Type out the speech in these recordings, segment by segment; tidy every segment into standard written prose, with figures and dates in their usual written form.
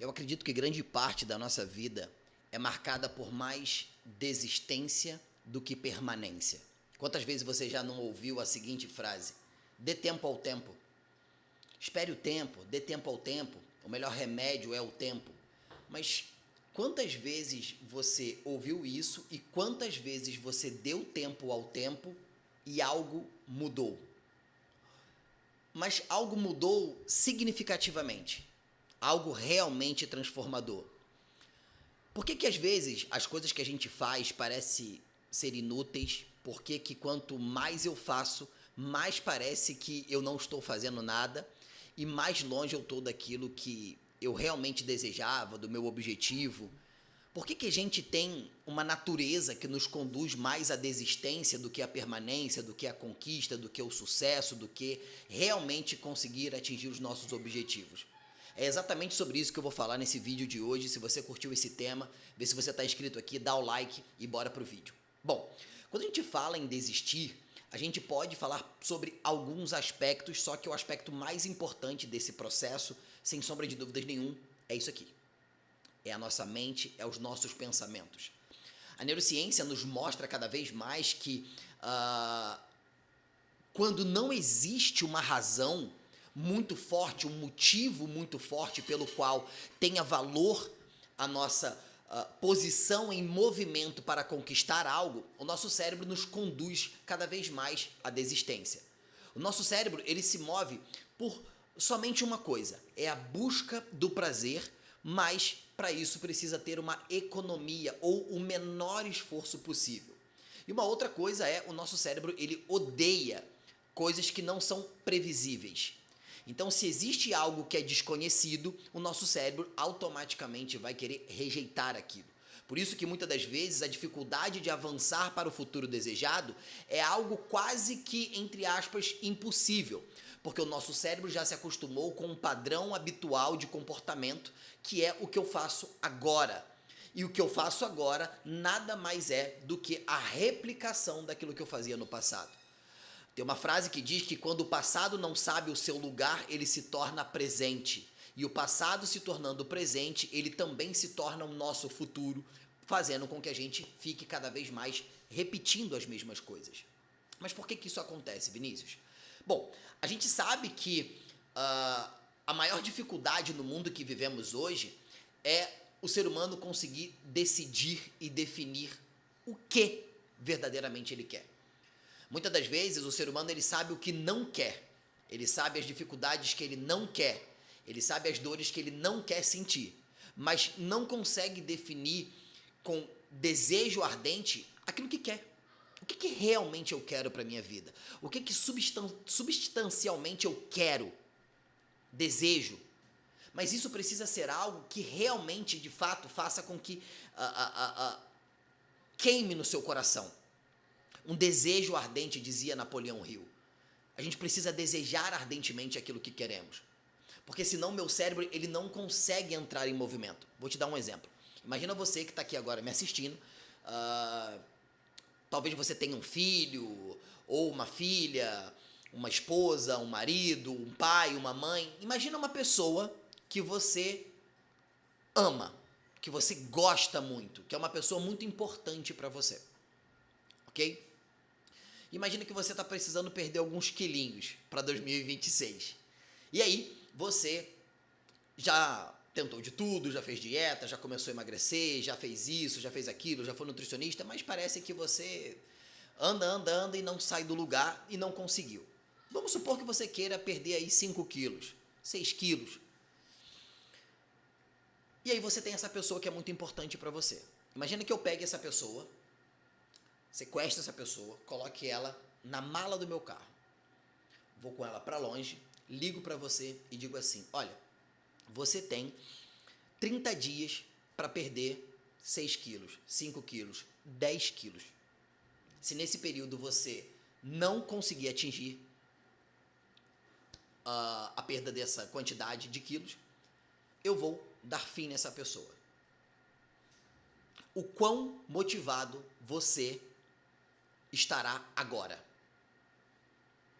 Eu acredito que grande parte da nossa vida é marcada por mais desistência do que permanência. Quantas vezes você já não ouviu a seguinte frase: dê tempo ao tempo. Espere o tempo, dê tempo ao tempo. O melhor remédio é o tempo. Mas quantas vezes você ouviu isso e quantas vezes você deu tempo ao tempo e algo mudou? Mas algo mudou significativamente. Algo realmente transformador. Por que às vezes as coisas que a gente faz parecem ser inúteis? Por que quanto mais eu faço, mais parece que eu não estou fazendo nada e mais longe eu estou daquilo que eu realmente desejava, do meu objetivo? Por que a gente tem uma natureza que nos conduz mais à desistência do que à permanência, do que à conquista, do que ao sucesso, do que realmente conseguir atingir os nossos objetivos? É exatamente sobre isso que eu vou falar nesse vídeo de hoje. Se você curtiu esse tema, vê se você está inscrito aqui, dá o like e bora pro vídeo. Bom, quando a gente fala em desistir, a gente pode falar sobre alguns aspectos, só que o aspecto mais importante desse processo, sem sombra de dúvidas nenhum, é isso aqui. É a nossa mente, é os nossos pensamentos. A neurociência nos mostra cada vez mais que quando não existe uma razão muito forte, um motivo muito forte pelo qual tenha valor a nossa posição em movimento para conquistar algo, o nosso cérebro nos conduz cada vez mais à desistência. O nosso cérebro, ele se move por somente uma coisa, é a busca do prazer, mas para isso precisa ter uma economia ou o menor esforço possível. E uma outra coisa é, o nosso cérebro, ele odeia coisas que não são previsíveis. Então, se existe algo que é desconhecido, o nosso cérebro automaticamente vai querer rejeitar aquilo. Por isso que muitas das vezes a dificuldade de avançar para o futuro desejado é algo quase que, entre aspas, impossível, porque o nosso cérebro já se acostumou com um padrão habitual de comportamento, que é o que eu faço agora. E o que eu faço agora nada mais é do que a replicação daquilo que eu fazia no passado. Tem uma frase que diz que quando o passado não sabe o seu lugar, ele se torna presente. E o passado se tornando presente, ele também se torna o nosso futuro, fazendo com que a gente fique cada vez mais repetindo as mesmas coisas. Mas por que isso acontece, Vinícius? Bom, a gente sabe que a maior dificuldade no mundo que vivemos hoje é o ser humano conseguir decidir e definir o que verdadeiramente ele quer. Muitas das vezes o ser humano ele sabe o que não quer, ele sabe as dificuldades que ele não quer, ele sabe as dores que ele não quer sentir, mas não consegue definir com desejo ardente aquilo que quer. O que realmente eu quero para a minha vida? O que substancialmente eu quero, desejo? Mas isso precisa ser algo que realmente, de fato, faça com que queime no seu coração. Um desejo ardente, dizia Napoleão Hill. A gente precisa desejar ardentemente aquilo que queremos. Porque senão meu cérebro ele não consegue entrar em movimento. Vou te dar um exemplo. Imagina você que está aqui agora me assistindo. Talvez você tenha um filho, ou uma filha, uma esposa, um marido, um pai, uma mãe. Imagina uma pessoa que você ama, que você gosta muito, que é uma pessoa muito importante para você. Ok? Imagina que você está precisando perder alguns quilinhos para 2026. E aí, você já tentou de tudo, já fez dieta, já começou a emagrecer, já fez isso, já fez aquilo, já foi nutricionista, mas parece que você anda e não sai do lugar e não conseguiu. Vamos supor que você queira perder aí 5 quilos, 6 quilos. E aí você tem essa pessoa que é muito importante para você. Imagina que eu pegue essa pessoa, sequestre essa pessoa, coloque ela na mala do meu carro. Vou com ela para longe, ligo para você e digo assim: olha, você tem 30 dias para perder 6 quilos, 5 quilos, 10 quilos. Se nesse período você não conseguir atingir a perda dessa quantidade de quilos, eu vou dar fim nessa pessoa. O quão motivado você estará agora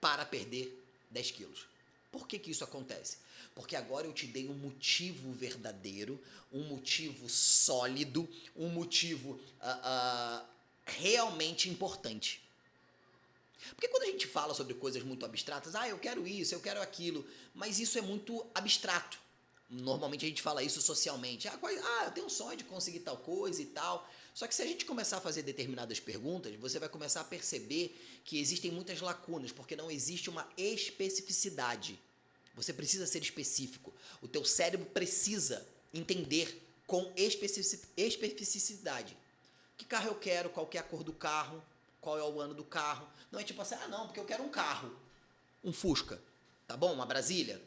para perder 10 quilos? Por que que isso acontece? Porque agora eu te dei um motivo verdadeiro, um motivo sólido, um motivo realmente importante. Porque quando a gente fala sobre coisas muito abstratas, eu quero isso, eu quero aquilo, mas isso é muito abstrato. Normalmente a gente fala isso socialmente. Eu tenho um sonho de conseguir tal coisa e tal. Só que se a gente começar a fazer determinadas perguntas, você vai começar a perceber que existem muitas lacunas, porque não existe uma especificidade. Você precisa ser específico. O teu cérebro precisa entender com especificidade. Que carro eu quero, qual que é a cor do carro, qual é o ano do carro. Não é tipo assim, não, porque eu quero um carro. Um Fusca, tá bom? Uma Brasília,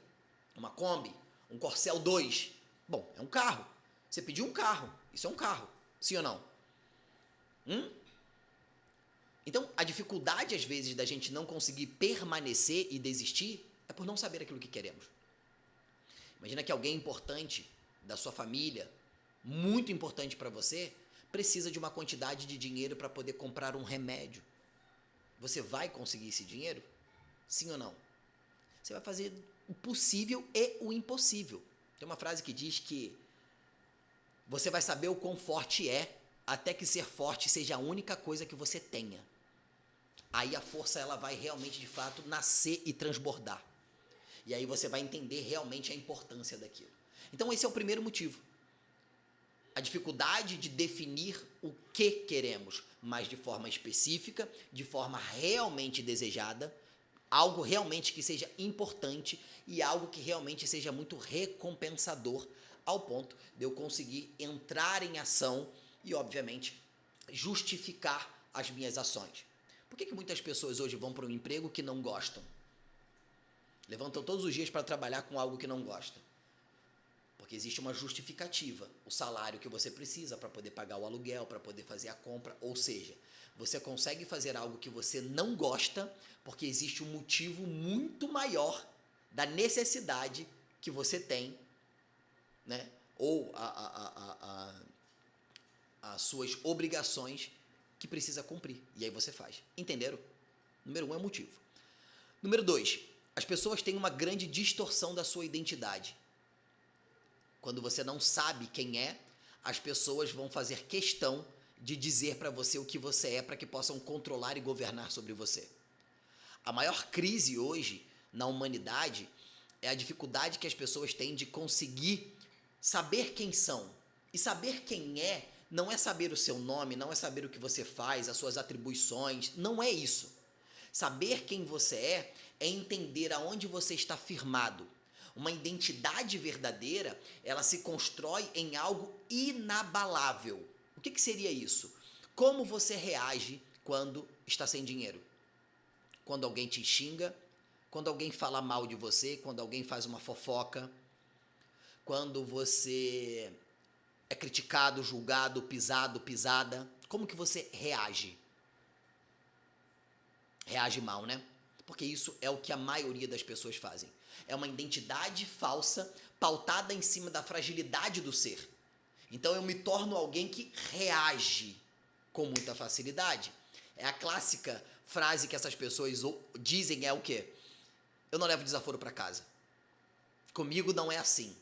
uma Kombi, um Corcel 2. Bom, é um carro. Você pediu um carro, isso é um carro. Sim ou não? Então, a dificuldade, às vezes, da gente não conseguir permanecer e desistir é por não saber aquilo que queremos. Imagina que alguém importante da sua família, muito importante para você, precisa de uma quantidade de dinheiro para poder comprar um remédio. Você vai conseguir esse dinheiro? Sim ou não? Você vai fazer o possível e o impossível. Tem uma frase que diz que você vai saber o quão forte é até que ser forte seja a única coisa que você tenha. Aí a força ela vai realmente, de fato, nascer e transbordar. E aí você vai entender realmente a importância daquilo. Então esse é o primeiro motivo. A dificuldade de definir o que queremos, mas de forma específica, de forma realmente desejada, algo realmente que seja importante e algo que realmente seja muito recompensador, ao ponto de eu conseguir entrar em ação e, obviamente, justificar as minhas ações. Por que muitas pessoas hoje vão para um emprego que não gostam? Levantam todos os dias para trabalhar com algo que não gosta. Porque existe uma justificativa, o salário que você precisa para poder pagar o aluguel, para poder fazer a compra, ou seja, você consegue fazer algo que você não gosta porque existe um motivo muito maior da necessidade que você tem, né? Ou as suas obrigações que precisa cumprir, e aí você faz. Entenderam? Número 1 é o motivo. Número 2, as pessoas têm uma grande distorção da sua identidade. Quando você não sabe quem é, as pessoas vão fazer questão de dizer para você o que você é para que possam controlar e governar sobre você. A maior crise hoje na humanidade é a dificuldade que as pessoas têm de conseguir saber quem são. E saber quem é não é saber o seu nome, não é saber o que você faz, as suas atribuições, não é isso. Saber quem você é entender aonde você está firmado. Uma identidade verdadeira, ela se constrói em algo inabalável. O que seria isso? Como você reage quando está sem dinheiro? Quando alguém te xinga, quando alguém fala mal de você, quando alguém faz uma fofoca, quando você é criticado, julgado, pisado, pisada, como que você reage? Reage mal, né? Porque isso é o que a maioria das pessoas fazem. É uma identidade falsa pautada em cima da fragilidade do ser. Então eu me torno alguém que reage com muita facilidade. É a clássica frase que essas pessoas dizem é o quê? Eu não levo desaforo para casa. Comigo não é assim.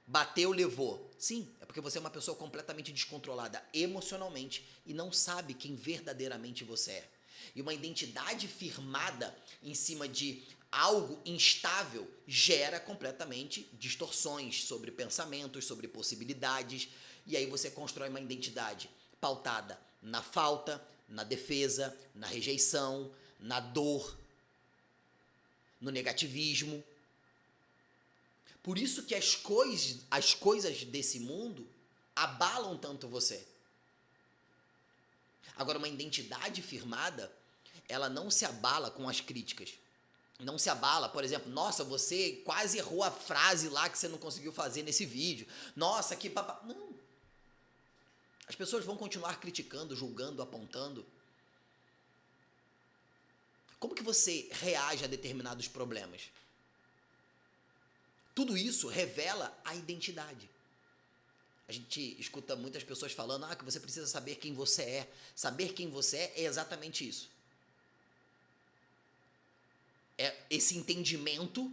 Bateu, levou. Sim, é porque você é uma pessoa completamente descontrolada emocionalmente e não sabe quem verdadeiramente você é. E uma identidade firmada em cima de algo instável gera completamente distorções sobre pensamentos, sobre possibilidades. E aí você constrói uma identidade pautada na falta, na defesa, na rejeição, na dor, no negativismo. Por isso que as coisas desse mundo abalam tanto você. Agora, uma identidade firmada, ela não se abala com as críticas. Não se abala, por exemplo, nossa, você quase errou a frase lá que você não conseguiu fazer nesse vídeo. Nossa, que papá. Não. As pessoas vão continuar criticando, julgando, apontando. Como que você reage a determinados problemas? Tudo isso revela a identidade. A gente escuta muitas pessoas falando que você precisa saber quem você é. Saber quem você é exatamente isso. É esse entendimento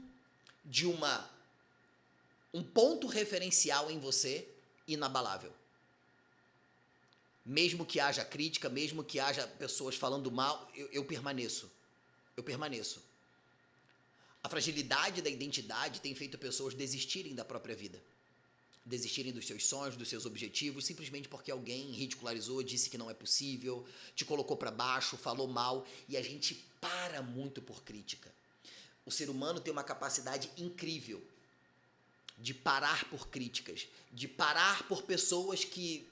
de um ponto referencial em você inabalável. Mesmo que haja crítica, mesmo que haja pessoas falando mal, eu permaneço. Eu permaneço. A fragilidade da identidade tem feito pessoas desistirem da própria vida. Desistirem dos seus sonhos, dos seus objetivos, simplesmente porque alguém ridicularizou, disse que não é possível, te colocou para baixo, falou mal, e a gente para muito por crítica. O ser humano tem uma capacidade incrível de parar por críticas, de parar por pessoas que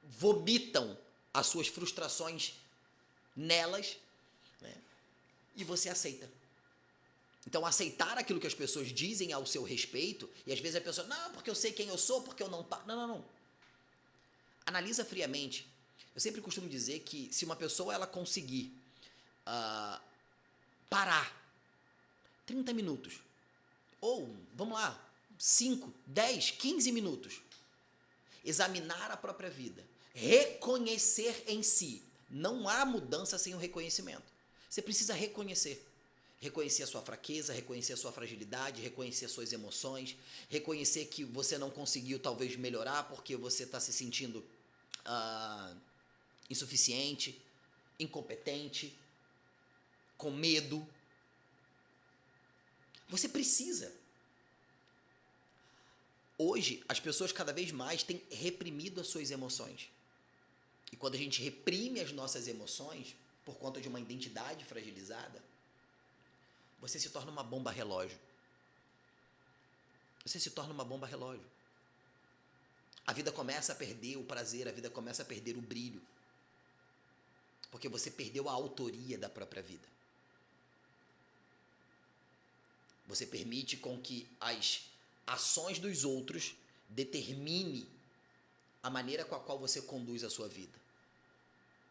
vomitam as suas frustrações nelas, né? E você aceita. Então, aceitar aquilo que as pessoas dizem ao seu respeito, e às vezes a pessoa, não, porque eu sei quem eu sou, porque eu não... Não. Analisa friamente. Eu sempre costumo dizer que se uma pessoa ela conseguir parar 30 minutos, ou, vamos lá, 5, 10, 15 minutos, examinar a própria vida, reconhecer em si. Não há mudança sem o reconhecimento. Você precisa reconhecer. Reconhecer a sua fraqueza, reconhecer a sua fragilidade, reconhecer as suas emoções, reconhecer que você não conseguiu talvez melhorar porque você está se sentindo insuficiente, incompetente, com medo. Você precisa. Hoje, as pessoas cada vez mais têm reprimido as suas emoções. E quando a gente reprime as nossas emoções, por conta de uma identidade fragilizada, você se torna uma bomba relógio. Você se torna uma bomba relógio. A vida começa a perder o prazer, a vida começa a perder o brilho. Porque você perdeu a autoria da própria vida. Você permite com que as ações dos outros determine a maneira com a qual você conduz a sua vida.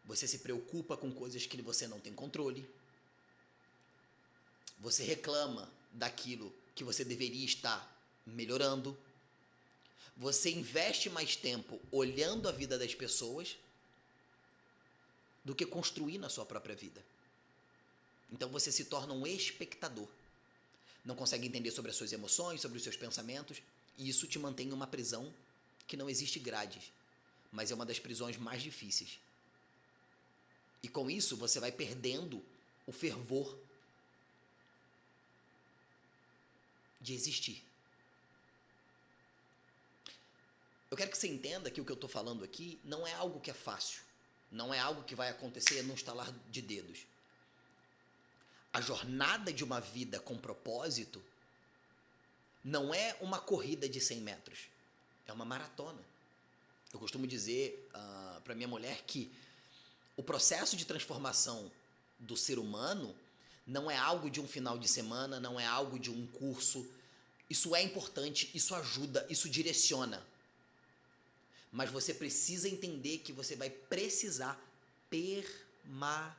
Você se preocupa com coisas que você não tem controle. Você reclama daquilo que você deveria estar melhorando. Você investe mais tempo olhando a vida das pessoas do que construir na sua própria vida. Então você se torna um espectador. Não consegue entender sobre as suas emoções, sobre os seus pensamentos, e isso te mantém em uma prisão que não existe grades, mas é uma das prisões mais difíceis. E com isso você vai perdendo o fervor de existir. Eu quero que você entenda que o que eu estou falando aqui não é algo que é fácil, não é algo que vai acontecer num estalar de dedos. A jornada de uma vida com propósito não é uma corrida de 100 metros, é uma maratona. Eu costumo dizer para minha mulher que o processo de transformação do ser humano não é algo de um final de semana, não é algo de um curso. Isso é importante, isso ajuda, isso direciona. Mas você precisa entender que você vai precisar permanecer.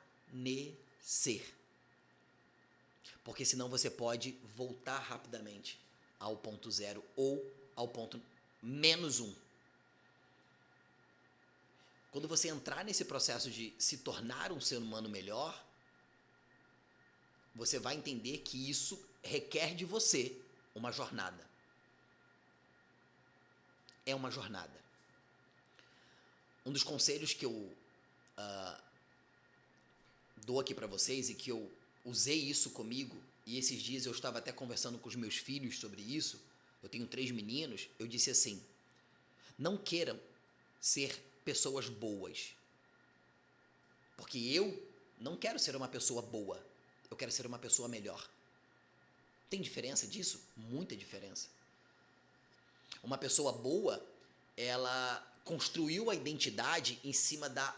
Porque senão você pode voltar rapidamente ao ponto zero ou ao ponto -1. Quando você entrar nesse processo de se tornar um ser humano melhor, você vai entender que isso requer de você uma jornada. É uma jornada. Um dos conselhos que eu dou aqui para vocês e que eu usei isso comigo, e esses dias eu estava até conversando com os meus filhos sobre isso, eu tenho 3 meninos, eu disse assim, não queiram ser pessoas boas, porque eu não quero ser uma pessoa boa, eu quero ser uma pessoa melhor. Tem diferença disso? Muita diferença. Uma pessoa boa, ela construiu a identidade em cima da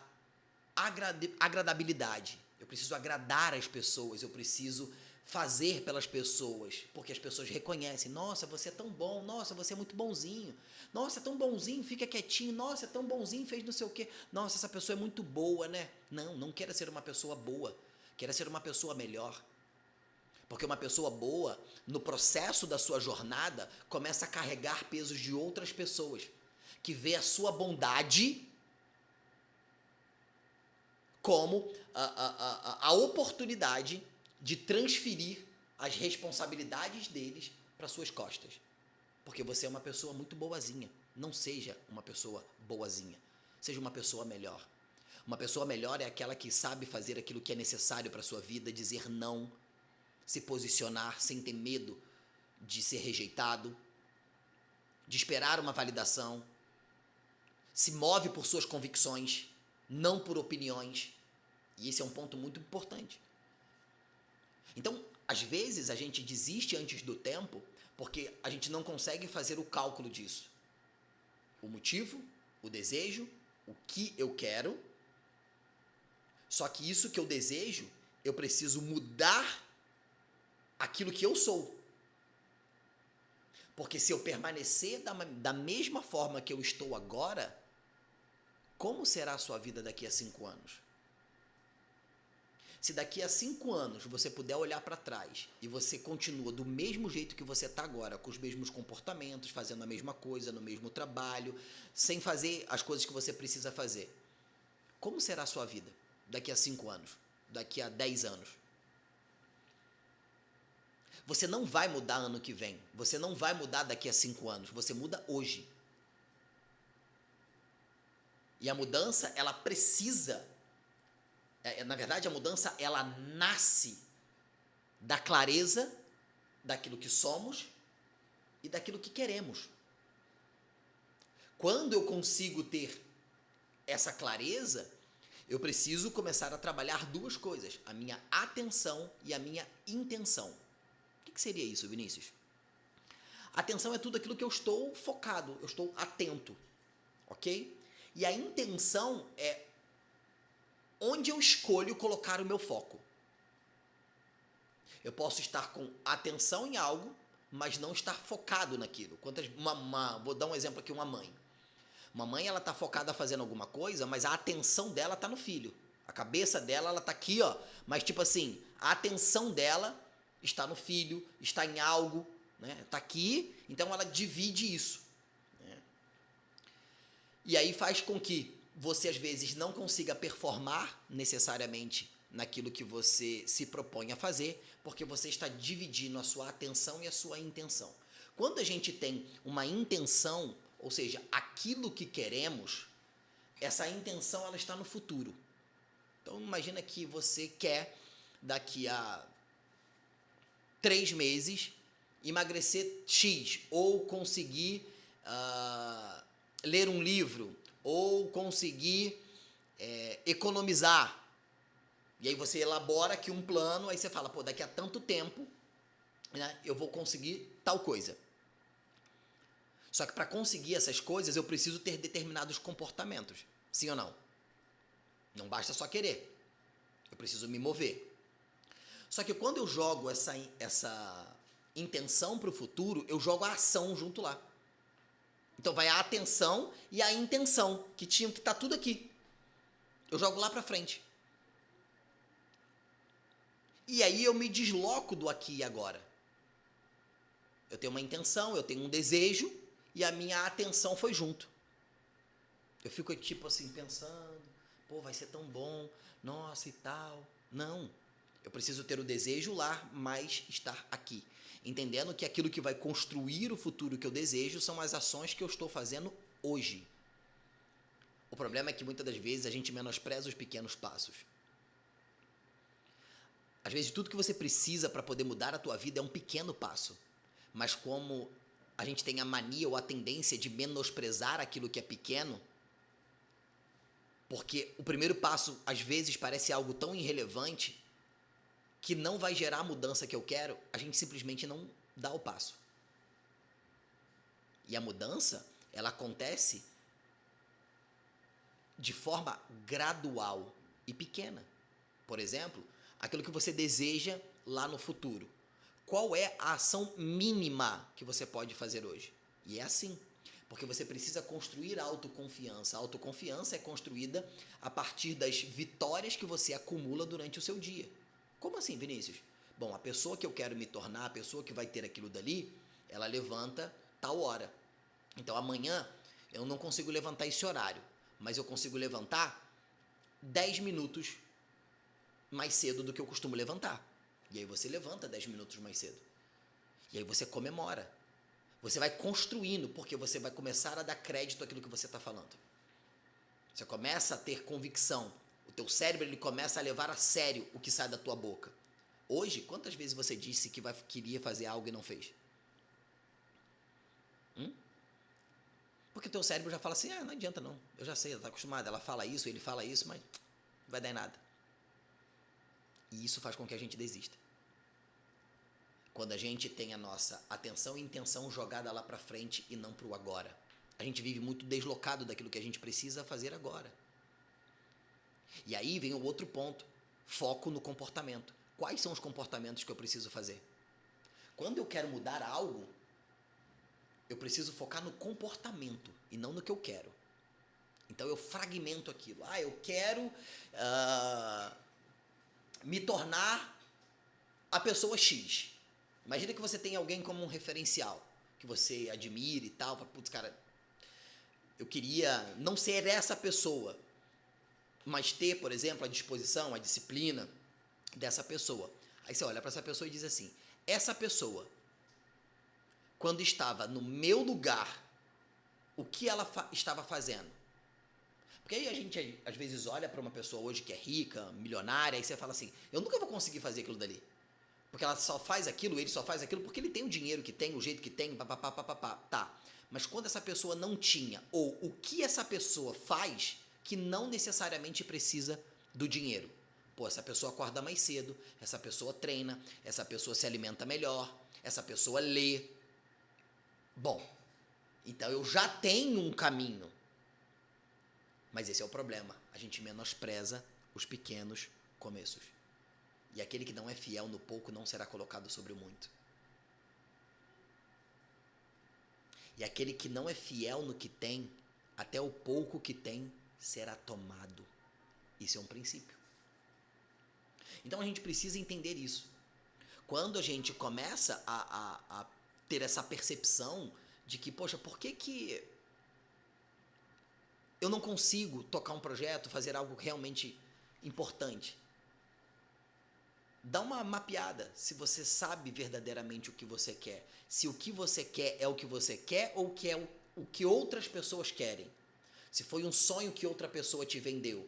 agradabilidade. Eu preciso agradar as pessoas, eu preciso fazer pelas pessoas, porque as pessoas reconhecem, nossa, você é tão bom, nossa, você é muito bonzinho, nossa, é tão bonzinho, fica quietinho, nossa, é tão bonzinho, fez não sei o quê, nossa, essa pessoa é muito boa, né? Não quero ser uma pessoa boa, quero ser uma pessoa melhor. Porque uma pessoa boa, no processo da sua jornada, começa a carregar pesos de outras pessoas, que vê a sua bondade como a oportunidade de transferir as responsabilidades deles para suas costas. Porque você é uma pessoa muito boazinha. Não seja uma pessoa boazinha. Seja uma pessoa melhor. Uma pessoa melhor é aquela que sabe fazer aquilo que é necessário para a sua vida, dizer não, se posicionar sem ter medo de ser rejeitado, de esperar uma validação, se move por suas convicções, não por opiniões. E esse é um ponto muito importante. Então, às vezes, a gente desiste antes do tempo porque a gente não consegue fazer o cálculo disso. O motivo, o desejo, o que eu quero. Só que isso que eu desejo, eu preciso mudar aquilo que eu sou. Porque se eu permanecer da mesma forma que eu estou agora, como será a sua vida daqui a 5 anos? Se daqui a 5 anos você puder olhar para trás e você continua do mesmo jeito que você está agora, com os mesmos comportamentos, fazendo a mesma coisa, no mesmo trabalho, sem fazer as coisas que você precisa fazer, como será a sua vida daqui a 5 anos, daqui a 10 anos? Você não vai mudar ano que vem, você não vai mudar daqui a 5 anos, você muda hoje. E a mudança, ela precisa, na verdade, a mudança, ela nasce da clareza daquilo que somos e daquilo que queremos. Quando eu consigo ter essa clareza, eu preciso começar a trabalhar duas coisas: a minha atenção e a minha intenção. O que seria isso, Vinícius? Atenção é tudo aquilo que eu estou focado, eu estou atento, ok? E a intenção é onde eu escolho colocar o meu foco. Eu posso estar com atenção em algo, mas não estar focado naquilo. Vou dar um exemplo aqui, uma mãe. Uma mãe, ela está focada fazendo alguma coisa, mas a atenção dela está no filho. A cabeça dela, ela está aqui, ó. Mas tipo assim, a atenção dela está no filho, está em algo, né? Está aqui, então ela divide isso. Né? E aí faz com que você, às vezes, não consiga performar necessariamente naquilo que você se propõe a fazer, porque você está dividindo a sua atenção e a sua intenção. Quando a gente tem uma intenção, ou seja, aquilo que queremos, essa intenção ela está no futuro. Então, imagina que você quer, daqui a 3 meses, emagrecer X, ou conseguir ler um livro, ou conseguir economizar. E aí você elabora aqui um plano, aí você fala, pô, daqui a tanto tempo, né, eu vou conseguir tal coisa. Só que para conseguir essas coisas, eu preciso ter determinados comportamentos. Sim ou não? Não basta só querer. Eu preciso me mover. Só que quando eu jogo essa intenção para o futuro, eu jogo a ação junto lá. Então vai a atenção e a intenção, que tinham que estar tudo aqui. Eu jogo lá para frente. E aí eu me desloco do aqui e agora. Eu tenho uma intenção, eu tenho um desejo e a minha atenção foi junto. Eu fico tipo assim pensando, pô, vai ser tão bom, nossa e tal. Não, eu preciso ter o desejo lá, mas estar aqui. Entendendo que aquilo que vai construir o futuro que eu desejo são as ações que eu estou fazendo hoje. O problema é que muitas das vezes a gente menospreza os pequenos passos. Às vezes tudo que você precisa para poder mudar a tua vida é um pequeno passo. Mas como a gente tem a mania ou a tendência de menosprezar aquilo que é pequeno, porque o primeiro passo às vezes parece algo tão irrelevante que não vai gerar a mudança que eu quero, a gente simplesmente não dá o passo. E a mudança, ela acontece de forma gradual e pequena. Por exemplo, aquilo que você deseja lá no futuro. Qual é a ação mínima que você pode fazer hoje? E é assim, porque você precisa construir a autoconfiança. A autoconfiança é construída a partir das vitórias que você acumula durante o seu dia. Como assim, Vinícius? Bom, a pessoa que eu quero me tornar, a pessoa que vai ter aquilo dali, ela levanta tal hora. Então amanhã eu não consigo levantar esse horário, mas eu consigo levantar 10 minutos mais cedo do que eu costumo levantar. E aí você levanta 10 minutos mais cedo. E aí você comemora. Você vai construindo, porque você vai começar a dar crédito àquilo que você está falando. Você começa a ter convicção. O teu cérebro ele começa a levar a sério o que sai da tua boca. Hoje, quantas vezes você disse que queria fazer algo e não fez? Porque o teu cérebro já fala assim, não adianta não, eu já sei, ela está acostumada, ela fala isso, ele fala isso, mas não vai dar em nada. E isso faz com que a gente desista. Quando a gente tem a nossa atenção e intenção jogada lá para frente e não para o agora. A gente vive muito deslocado daquilo que a gente precisa fazer agora. E aí vem o outro ponto, foco no comportamento. Quais são os comportamentos que eu preciso fazer? Quando eu quero mudar algo, eu preciso focar no comportamento e não no que eu quero. Então eu fragmento aquilo. Eu quero me tornar a pessoa X. Imagina que você tem alguém como um referencial, que você admira e tal. Putz, cara, eu queria não ser essa pessoa, mas ter, por exemplo, a disposição, a disciplina dessa pessoa. Aí você olha para essa pessoa e diz assim, essa pessoa, quando estava no meu lugar, o que ela estava fazendo? Porque aí a gente, às vezes, olha para uma pessoa hoje que é rica, milionária, e você fala assim, eu nunca vou conseguir fazer aquilo dali. Porque ela só faz aquilo, ele só faz aquilo porque ele tem o dinheiro que tem, o jeito que tem, papapá. Tá. Mas quando essa pessoa não tinha, ou o que essa pessoa faz que não necessariamente precisa do dinheiro. Pô, essa pessoa acorda mais cedo, essa pessoa treina, essa pessoa se alimenta melhor, essa pessoa lê. Bom, então eu já tenho um caminho. Mas esse é o problema. A gente menospreza os pequenos começos. E aquele que não é fiel no pouco não será colocado sobre o muito. E aquele que não é fiel no que tem, até o pouco que tem, será tomado. Isso é um princípio. Então a gente precisa entender isso. Quando a gente começa a ter essa percepção de que, poxa, por que eu não consigo tocar um projeto, fazer algo realmente importante? Dá uma mapeada se você sabe verdadeiramente o que você quer. Se o que você quer é o que você quer ou que é o que outras pessoas querem. Se foi um sonho que outra pessoa te vendeu.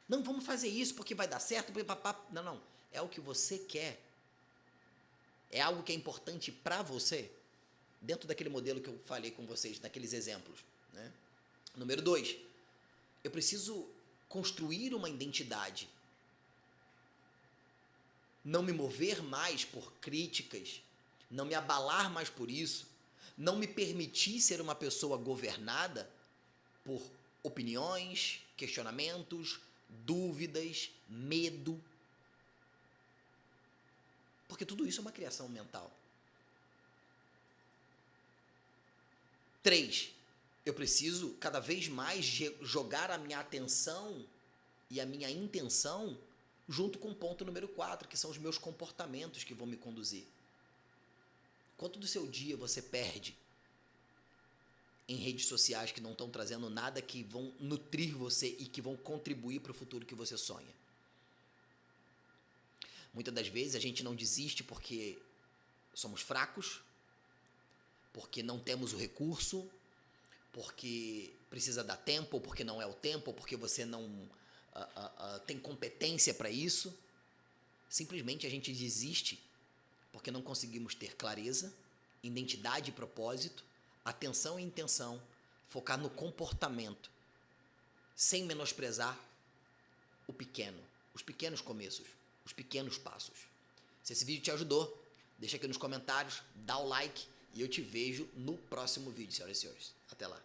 Não, vamos fazer isso porque vai dar certo. Não. É o que você quer. É algo que é importante para você. Dentro daquele modelo que eu falei com vocês, daqueles exemplos. Né? Número 2. Eu preciso construir uma identidade. Não me mover mais por críticas, não me abalar mais por isso, não me permitir ser uma pessoa governada por opiniões, questionamentos, dúvidas, medo. Porque tudo isso é uma criação mental. 3. Eu preciso cada vez mais jogar a minha atenção e a minha intenção junto com o ponto número 4, que são os meus comportamentos que vão me conduzir. Quanto do seu dia você perde em redes sociais que não estão trazendo nada que vão nutrir você e que vão contribuir para o futuro que você sonha? Muitas das vezes a gente não desiste porque somos fracos, porque não temos o recurso, porque precisa dar tempo, ou porque não é o tempo, ou porque você não tem competência para isso. Simplesmente a gente desiste porque não conseguimos ter clareza, identidade e propósito, atenção e intenção, focar no comportamento, sem menosprezar o pequeno, os pequenos começos, os pequenos passos. Se esse vídeo te ajudou, deixa aqui nos comentários, dá o like e eu te vejo no próximo vídeo, senhoras e senhores. Até lá.